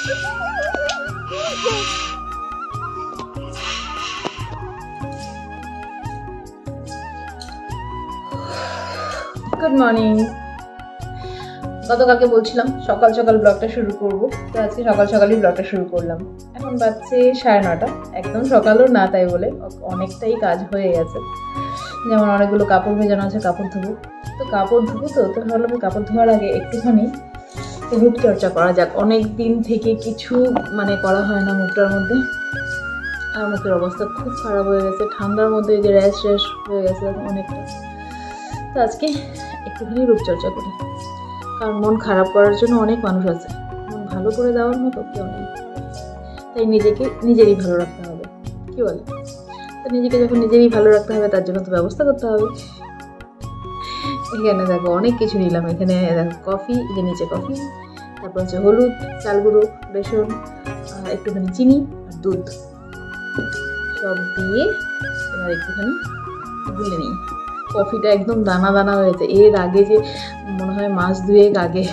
Good morning. গতকালকে বলছিলাম সকাল সকাল ব্লগটা শুরু করব, তো আজকে সকাল সকালই ব্লগটা শুরু করলাম। এখন বাজছে 9:30, একদম সকালও না, তাই বলে অনেকটাই কাজ হয়ে গেছে। যেমন অনেকগুলো কাপড় ভেজানো আছে, কাপড় ধোবো। তো কাপড় ধোবো তো ভাবলাম কাপড় ধোয়ার আগে একটুখানি রূপচর্চা করা যাক। অনেক দিন থেকে কিছু করা হয় না মুখটার মধ্যে, আর মুখের অবস্থা খুব খারাপ হয়ে গেছে। ঠান্ডার মধ্যে এই যে র্যাশ হয়ে গেছে অনেকটা। তো আজকে একটুখানি রূপচর্চা করি, কারণ মন খারাপ করার জন্য অনেক মানুষ আছে, মন ভালো করে দেওয়ার মতো কেউ নেই। তাই নিজেকে নিজেরই ভালো রাখতে হবে, কি বলে? তো নিজেকে যখন নিজেরই ভালো রাখতে হবে, তার জন্য তো ব্যবস্থা করতে হবে। এখানে দেখো অনেক কিছু নিলাম। এখানে দেখো কফি, এই যে নিচে কফি, তারপর হচ্ছে হলুদ, চাল গুঁড়ো, বেসন, একটুখানি চিনি আর দুধ, সব দিয়ে এবার একটুখানি গুলে নিই। কফিটা একদম দানা দানা হয়েছে। এর আগে যে মনে হয় মাস দুয়েক আগে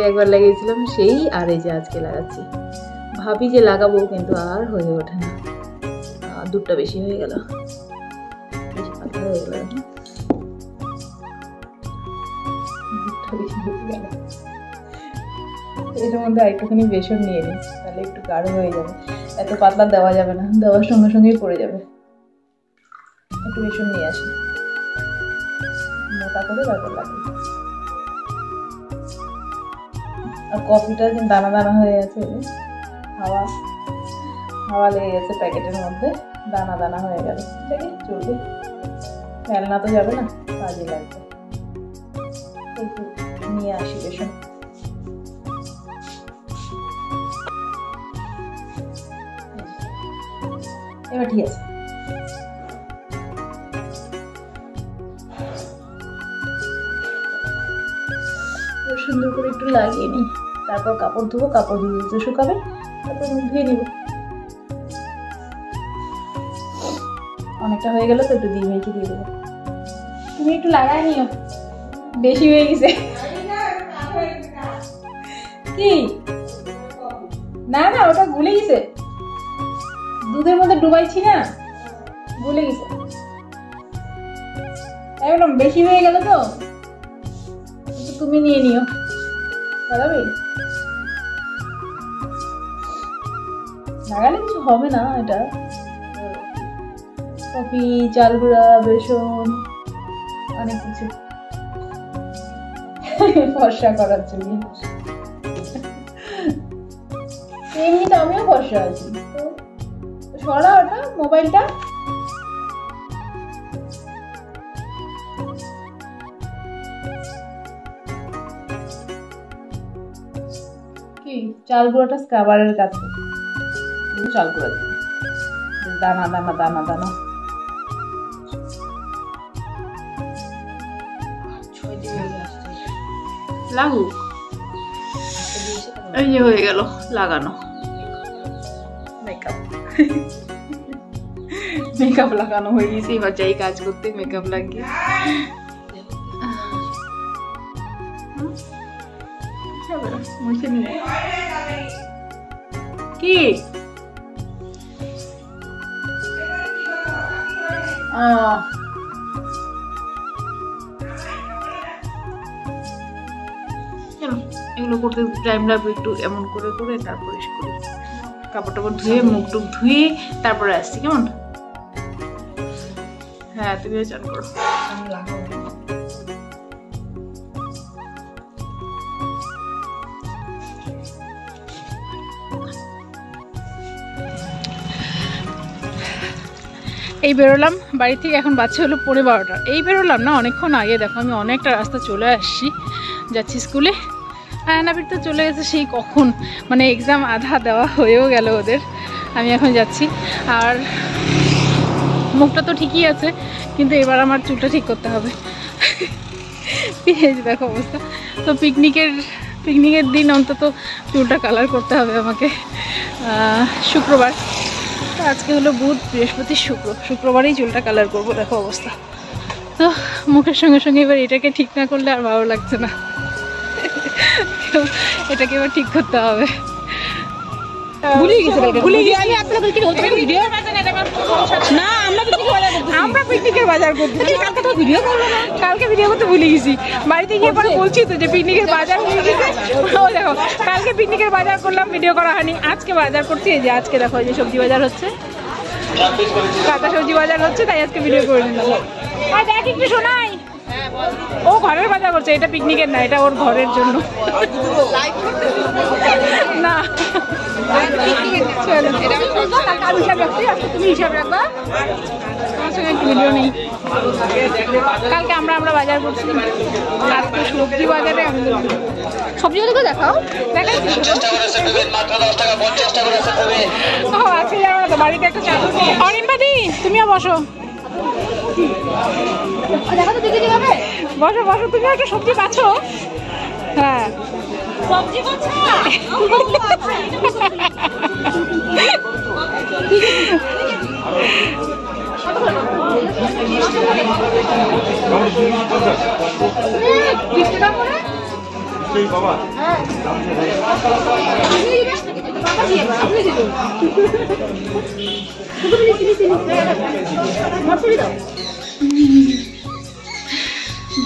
একবার লাগিয়েছিলাম সেই, আর এই যে আজকে লাগাচ্ছি। ভাবি যে লাগাবো, কিন্তু আর হয়ে ওঠে না। দুধটা বেশি হয়ে গেল, বেশি পাতলা হয়ে গেল, দুধটা বেশি হয়ে গেল। এর মধ্যে একটুখানি বেসন নিয়ে নিই, তাহলে একটু গাঢ় হয়ে যাবে। এত পাতলা দেওয়া যাবে না, দেওয়ার সঙ্গে সঙ্গেই পড়ে যাবে। একটু বেসন নিয়ে আসি, মোটা করে তারপর লাগবে। আর কফিটা দানা দানা হয়ে গেছে, হাওয়া লেগে গেছে প্যাকেটের মধ্যে, দানা দানা হয়ে গেল। ঠিক আছে, চলবে, ফেলনা তো যাবে না, কাজে লাগবে। একটু নিয়ে আসি বেসন। এবার ঠিক আছে। সুন্দর করে একটু লাগিয়ে নিই, তারপর কাপড় ধোবো। কাপড় ধুয়ে শুকাবে, তারপর মুখ ধুয়ে নিব। অনেকটা হয়ে গেল তো, একটু দিয়ে দিয়ে দেবো। তুমি একটু লাগাই নিও, বেশি হয়ে গেছে। কি না না, ওটা গুলে গেছে, দুধের মধ্যে ডুবাইছি না, গুলে গেছে একদম। বেশি হয়ে গেল তো, তুমি নিয়ে নিও, লাগাবে। লাগালে কিছু হবে না। এটা কফি, চাল গুঁড়া, বেসন, অনেক কিছু ফর্সা করার জন্য। এমনি তো আমিও ফর্সা আছি। তো সরা ওটা, মোবাইলটা। চাল গুঁড়োটা স্ক্রাবারের কাছে চাল গুঁড়ো দিই, দানা দানা দানা দানা লাগুক। এই যে হয়ে গেল লাগানো। মেকআপ লাগানো হয়ে গেছে। এবার যাই কাজ করতে, মেকআপ লাগিয়ে। কি এগুলো করতে টাইম লাগবে একটু, এমন করে করে তারপরে করি। কাপড় টাপড় ধুয়ে, মুখ টুক ধুয়ে তারপরে আসছি, কেমন? হ্যাঁ, তুমিও চান করো। এই বেরোলাম বাড়ি থেকে, এখন বাচ্চা হলো 12:15। এই বেরোলাম না, অনেকক্ষণ আগে। দেখো আমি অনেকটা রাস্তা চলে আসছি, যাচ্ছি স্কুলে। আয়নাবির তো চলে গেছে সেই কখন, এক্সাম আধা দেওয়া হয়েও গেল ওদের। আমি এখন যাচ্ছি। আর মুখটা তো ঠিকই আছে, কিন্তু এবার আমার চুলটা ঠিক করতে হবে। দেখো অবস্থা। তো পিকনিকের দিন অন্তত চুলটা কালার করতে হবে আমাকে। শুক্রবার, আজকে হলো বুধ, বৃহস্পতি, শুক্রবারেই চুলটা কালার করবো। দেখো অবস্থা। তো মুখের সঙ্গে সঙ্গে এবার এটাকে ঠিক না করলে আর ভালো লাগছে না। এটাকে এবার ঠিক করতে হবে। ভুলিয়ে গেছে আমি আপনার ভিডিও না, আমরা পিকনিকের বাজার করতে, কালকে তো ভিডিও করবো না, কালকে ভিডিও করতে ভুলে গেছি। বাড়িতে গিয়ে পরে বলছি তো যে পিকনিকের বাজার হয়ে গেছে। ও দেখো, কালকে পিকনিকের বাজার করলাম, ভিডিও করা হয়নি। আজকে বাজার করছি, এই যে আজকে দেখো এই যে সবজি বাজার হচ্ছে, কাঁচা সবজি বাজার হচ্ছে, তাই আজকে ভিডিও করে নিলাম। আর দেখ একটু শোনাই, ও ঘরের বাজার করছে, এটা পিকনিকের না, এটা ওর ঘরের জন্য না। তুমি হিসাব রাখবা, তোমার সঙ্গে একটু ভিডিও নেই। কালকে আমরা বাজার করছি, আজকে সবজি বাজারে আমাদের সবজি বাজার দেখাও, দেখাচ্ছি। ও আজকে যাবো না তো, বাড়িতে একটা চাদর নিয়ে। অরিনবাদি তুমিও বসো, বসো বসো, তুমি একটা সবজি বাছো। হ্যাঁ সবজি বাছা,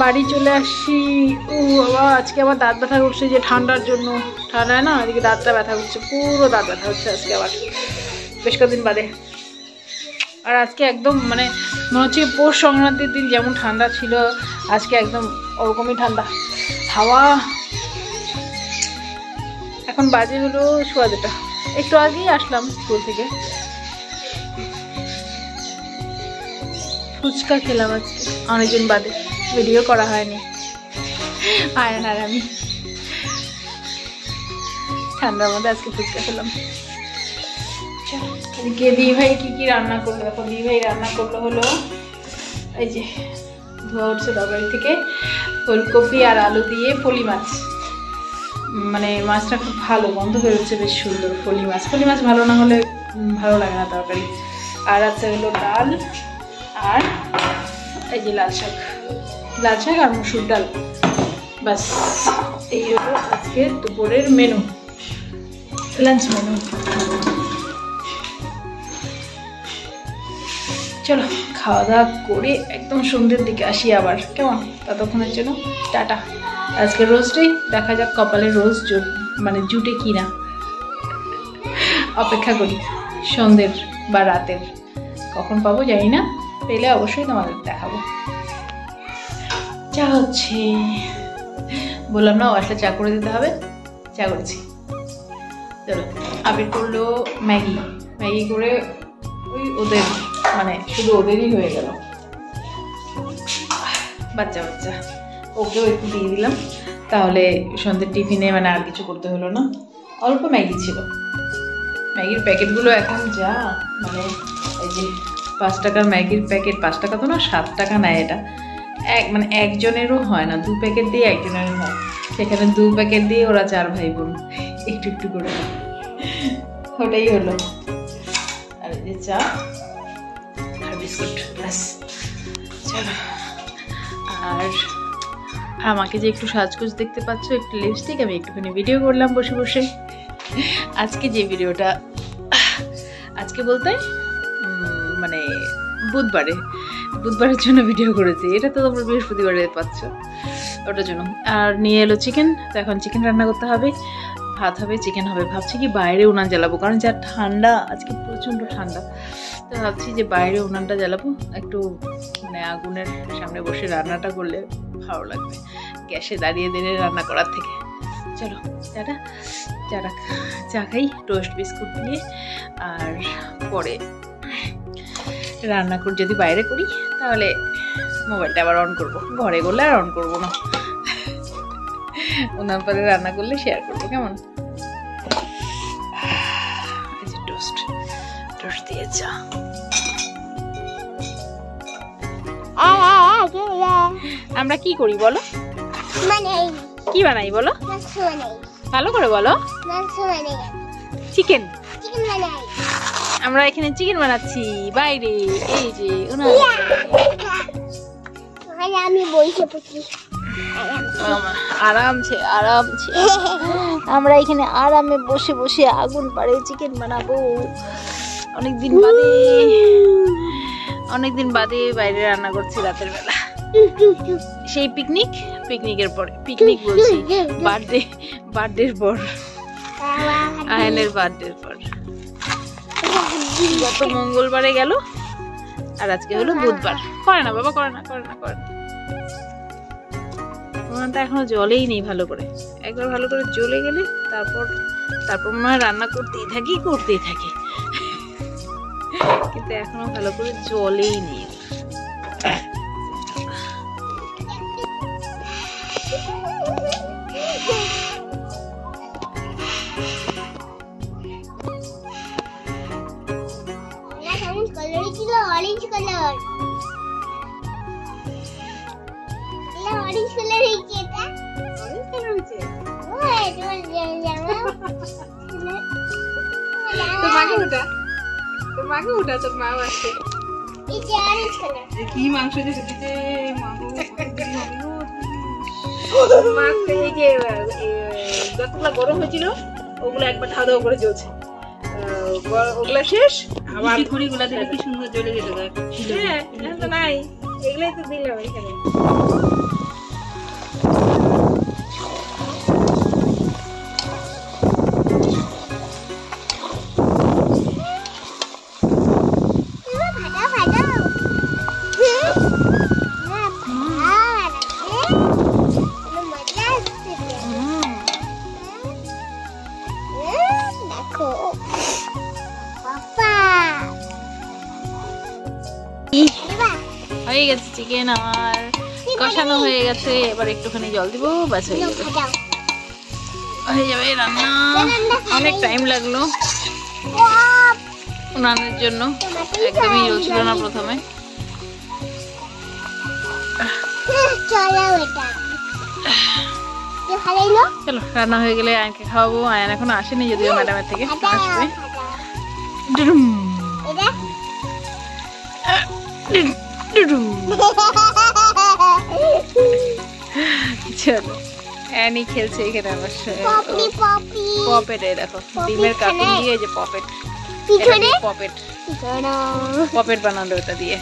বাড়ি চলে আসছি। ও বাবা, আজকে আবার দাঁত ব্যথা করছে, যে ঠান্ডার জন্য, ঠান্ডায় না এদিকে দাঁতটা ব্যথা করছে, পুরো দাঁত ব্যথা হচ্ছে আজকে আবার বেশ কদিন বাদে। আর আজকে একদম মানে মনে হচ্ছে পৌষ সংক্রান্তির দিন যেমন ঠান্ডা ছিল, আজকে একদম ওরকমই ঠান্ডা হাওয়া। এখন বাজে হলো 2:15, একটু আগেই আসলাম স্কুল থেকে। ফুচকা খেলাম আজকে অনেকদিন বাদে, ভিডিও করা হয়নি। আয়ন আর আমি ঠান্ডার মধ্যে আজকে ফুচকা খেলাম। এদিকে দি ভাই কি রান্না করলো দেখো। দি ভাই রান্না করলো হলো এই যে ধোয়া উঠছে তরকারি থেকে, ফুলকপি আর আলু দিয়ে ফলি মাছ। মানে মাছটা খুব ভালো, গন্ধ বেরোচ্ছে বেশ সুন্দর। ফলি মাছ ভালো না হলে ভালো লাগে না তরকারি। আর আছে হলো ডাল, আর এই যে লাল শাক আর মসুর ডাল। বাস এই হলো আজকে দুপুরের মেনু, লাঞ্চ মেনু। চলো খাওয়া দাওয়া করে একদম সন্ধ্যের দিকে আসি আবার, কেমন? ততক্ষণের জন্য টাটা। আজকে রোজটাই দেখা যাক কপালে রোজ মানে জুটে কিনা, অপেক্ষা করি সন্ধ্যের বা রাতের, কখন পাবো জানি না, পেলে অবশ্যই তোমাদের দেখাবো। চা হচ্ছে, বললাম না ও আসলে চা করে দিতে হবে, চা করেছি। চলো, আবির করলো ম্যাগি করে ওই ওদের মানে শুধু ওদেরই হয়ে গেল, বাচ্চা ওকেও একটু দিয়ে দিলাম, তাহলে সন্ধ্যের টিফিনে মানে আর কিছু করতে হলো না। অল্প ম্যাগি ছিল, ম্যাগির প্যাকেটগুলো এখন যা মানে এই যে 5 টাকার ম্যাগির প্যাকেট, 5 টাকা তো না 7 টাকা নেয় এটা, মানে একজনেরও হয় না, 2 প্যাকেট দিয়ে একজনেরও হয়, সেখানে 2 প্যাকেট দিয়ে ওরা 4 ভাই বোন একটু করে, ওটাই হলো। আর এই যে চা আর বিস্কুট, ব্যাস। চলো, আর আমাকে যে একটু সাজগোজ দেখতে পাচ্ছ, একটু লিপস্টিক, আমি একটুখানি ভিডিও করলাম বসে বসে। আজকে যে ভিডিওটা, আজকে বলতে মানে বুধবারের জন্য ভিডিও করেছি, এটা তো তোমরা বৃহস্পতিবারে পাচ্ছ, ওটার জন্য। আর নিয়ে এলো চিকেন, তো এখন চিকেন রান্না করতে হবে, ভাত হবে, চিকেন হবে। ভাবছি কি বাইরে উনান জ্বালাবো, কারণ যা ঠান্ডা আজকে, প্রচণ্ড ঠান্ডা, তো ভাবছি যে বাইরে উনানটা জ্বালাবো, একটু মানে আগুনের সামনে বসে রান্নাটা করলে ভালো লাগবে গ্যাসে দাঁড়িয়ে রান্না করার থেকে। চলো টাটা, চা খাই টোস্ট বিস্কুট দিয়ে, আর পরে রান্না করে যদি বাইরে করি তাহলে মোবাইলটা আবার অন করবো, ঘরে করলে আর অন করবো না, ওনার পরে রান্না করলে শেয়ার করবো, কেমন? এই যে টোস্ট দিয়ে চা। আমরা কি করি বলো, কি বানাই বলো, ভালো করে বলো। চিকেন আমরা এখানে চিকেন বানাচ্ছি বাইরে, এই যে আমি বইতে পড়ছি। আরামছে আরামছে আমরা এখানে আরামে বসে বসে আগুন পাড়ে চিকেন বানাবো। অনেকদিন বাদে বাইরে রান্না করছি রাতের বেলা। সেই পিকনিকের পরে, পিকনিক বলছি বার্থডের পর, আয়নের বার্থডের পর। গত মঙ্গলবারে গেল আর আজকে হলো বুধবার। করে না বাবা, করে না। উনানটা এখনো জ্বলেই নেই ভালো করে। একবার ভালো করে জ্বলে গেলে তারপর মনে হয় রান্না করতেই থাকি কিন্তু এখনো ভালো করে জ্বলেই নেই। ऑरेंज कलर ऑरेंज कलर है क्या? ऑरेंज कलर है ओए तो मांगे उठा तो माँ वास्ते ये ऑरेंज कलर की मांस जो दिते मांगो মাছ এই যে যতগুলো গরম হয়েছিল ওগুলো একবার খাওয়া দাওয়া করে জ্বলছে। ওগুলা শেষ, আবার খড়িগুলা দিলে কি সুন্দর জ্বলে যেত। হ্যাঁ তো নাই, এগুলাই তো দিলাম এখানে। হয়ে গেছে চিকেন, আমার কষানো হয়ে গেছে। এবার একটুখানি জল দিব, ব্যাস হয়ে যাবে রান্না। অনেক টাইম লাগলো উনানের জন্য, একদমই জ্বলছিল না প্রথমে। চলো রান্না হয়ে গেলে আয়নকে খাওয়াবো। আয়ন এখনো আসেনি, যদিও ম্যাডামের থেকে আসবে। চলো অ্যানি খেলছে এখানে আমার সাথে। পপেট, দেখো ডিমের কার্টুন দিয়ে, যে পপেট বানালো এটা দিয়ে।